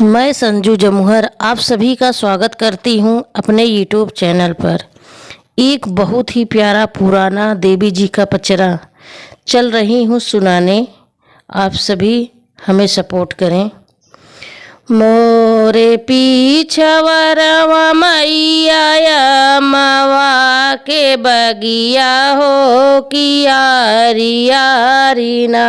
मैं संजू जमुहर आप सभी का स्वागत करती हूं अपने यूट्यूब चैनल पर। एक बहुत ही प्यारा पुराना देवी जी का पचरा चल रही हूं सुनाने। आप सभी हमें सपोर्ट करें। मोरे पीछवरवा मैया मावा के बगिया हो कियारी यारी ना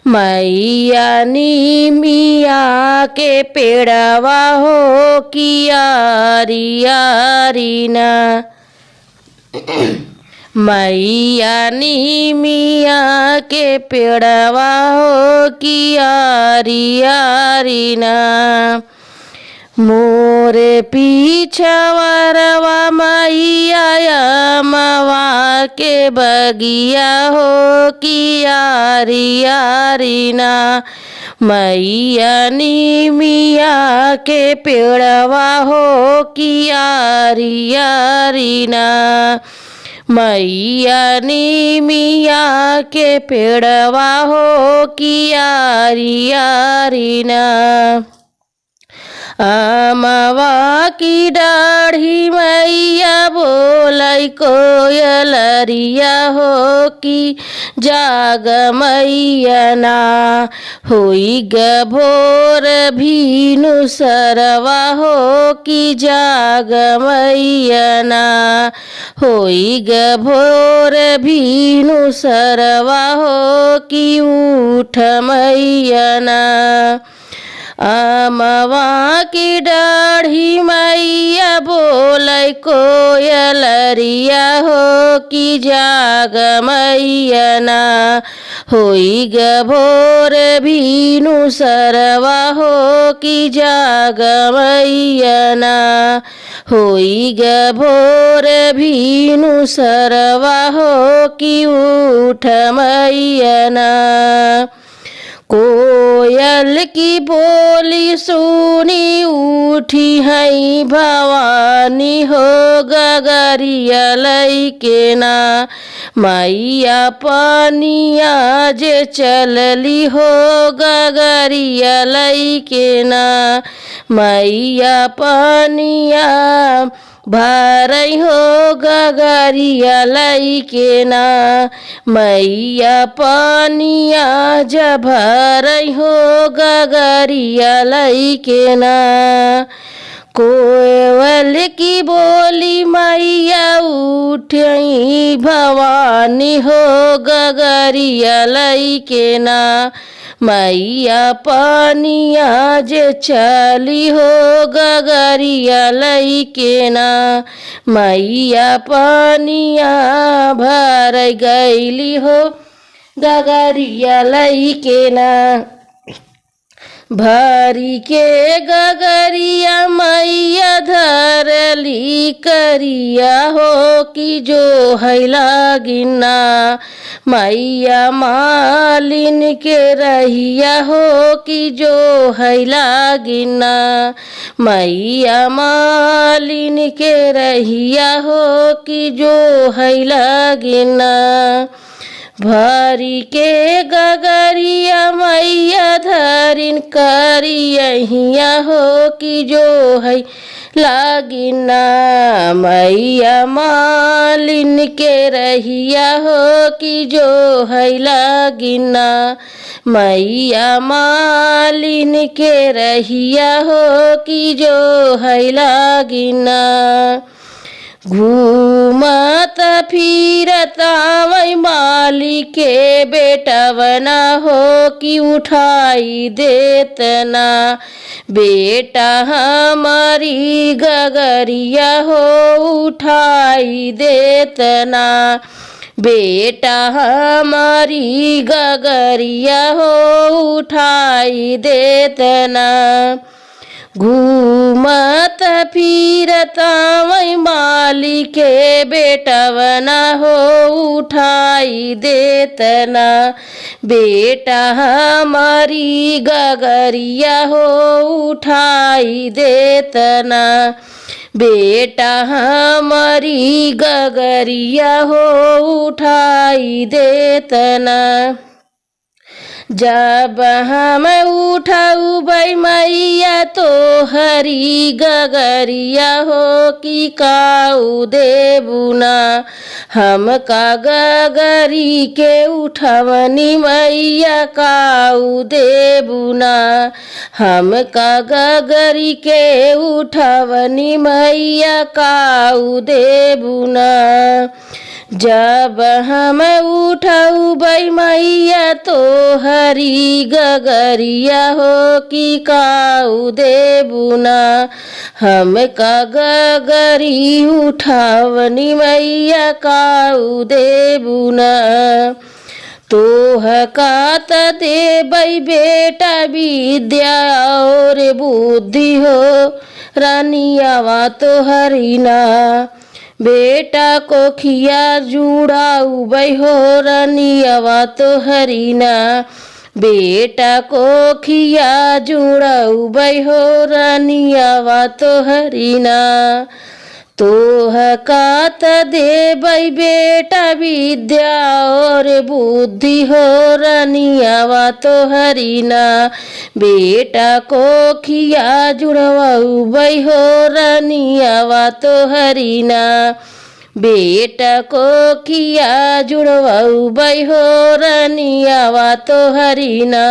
मैया नी मिया के पेड़वा हो कियारी यारी ना मैया नी मिया के पेड़वा हो कियारी यारी ना मोरे पीछवरवा मैया मवा के बगिया हो कियारी यारी ना मैया नी मिया के पेड़वा हो कियारी यारी ना मैया नी मिया के पेड़वा हो कियारी यारी ना आमवा की डाढ़ी मैया बोलाई कोयलरिया हो कि जाग मैया ना होई ग भोर भीनु सरवा हो कि जाग मैया ना होई ग भोर भीनु सरवा हो कि उठ मैया ना आमवा की डाढ़ी मैया बोलै कोयलरिया हो कि जाग मैया ना होई ग भोर भीनु सरवा हो कि जाग मैया ना होई ग भोर भीनु सरवा हो कि उठ मैया ना कोयल की बोली सुनी उठी है भवानी हो गगरिया लैके ना मैया पानिया जे चलली हो गगरिया लैके ना मैया पानिया भरई हो गगरिया लैके ना मैया पानिया जब भरई हो गगरिया लैके ना कोयल की बोली मैया उठी भवानी हो गगरिया लैके ना मैया पानिया जे चली हो गगरिया लैके ना मैया पानिया भर गईली हो गगरिया लैके ना भरी के गगरिया मैया धरली करिया हो कि जो हैला गिना मैया मालिन के रहिया हो कि जो हैला गिना मैया मालिन के रहिया हो कि जो हैला गिना भरी के गगरिया मैया धरिन करिया हो कि जो है लागिना मैया मालिन के रहिया हो कि जो है लागिना मैया मालिन के रहिया हो कि जो है लागिना घूमत फिरता वै माली के बेटवना हो कि उठाई देतना बेटा हमारी गगरिया हो उठाई देतना बेटा हमारी गगरिया हो उठाई देतना घूमत फिरता वै माली के बेटवना हो उठाई देतना बेटा हमारी गगरिया हो उठाई देतना बेटा हमारी गगरिया हो उठाई देतना जब हम उठाऊ बई मैया तो हरी गगरिया हो कि काऊ देबुना। हम का गगरी के उठवनी मैया काऊ देबुना। हम का गगरी के उठवनी मैया काऊ देबुना। जब हम उठाऊ बई मैया तो हरी गगरिया हो कि काऊ देबुना। हम का गगरी उठावनी मैया काऊ देबुना। तोह कात देबई बेटा विद्या और बुद्धि हो रानियावा तो हरीना। बेटा को खिया जुड़ाऊ बई हो रानियावा तो हरीना। बेटा को खिया जुड़ाऊ बई हो रानियावा तो हरीना। तोह कात देबई बेटा विद्या और बुद्धि हो रानियावा तो हरीना। बेटा को खिया जुड़वाऊ बई हो रानियावा तो हरीना। बेटा को खिया जुड़वाऊ बई हो रानियावा तो हरीना।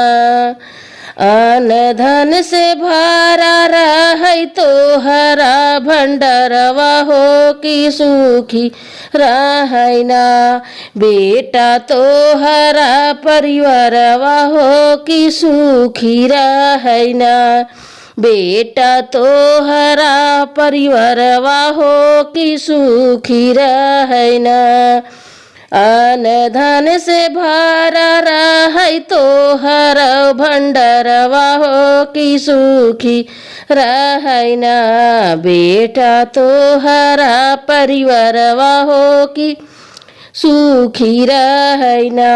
अन धन से भरा रहै तो हरा भंडरवा हो कि सुखी रहैना। बेटा तो हरा परिवारवा हो कि सुखी रहैना। बेटा तो हरा परिवारवा हो कि सुखी रहैना। अन धन से भरा रहै तो हर भंडरवा हो कि सुखी रहैना। बेटा तो हरा परिवारवा हो कि सुखी रहैना।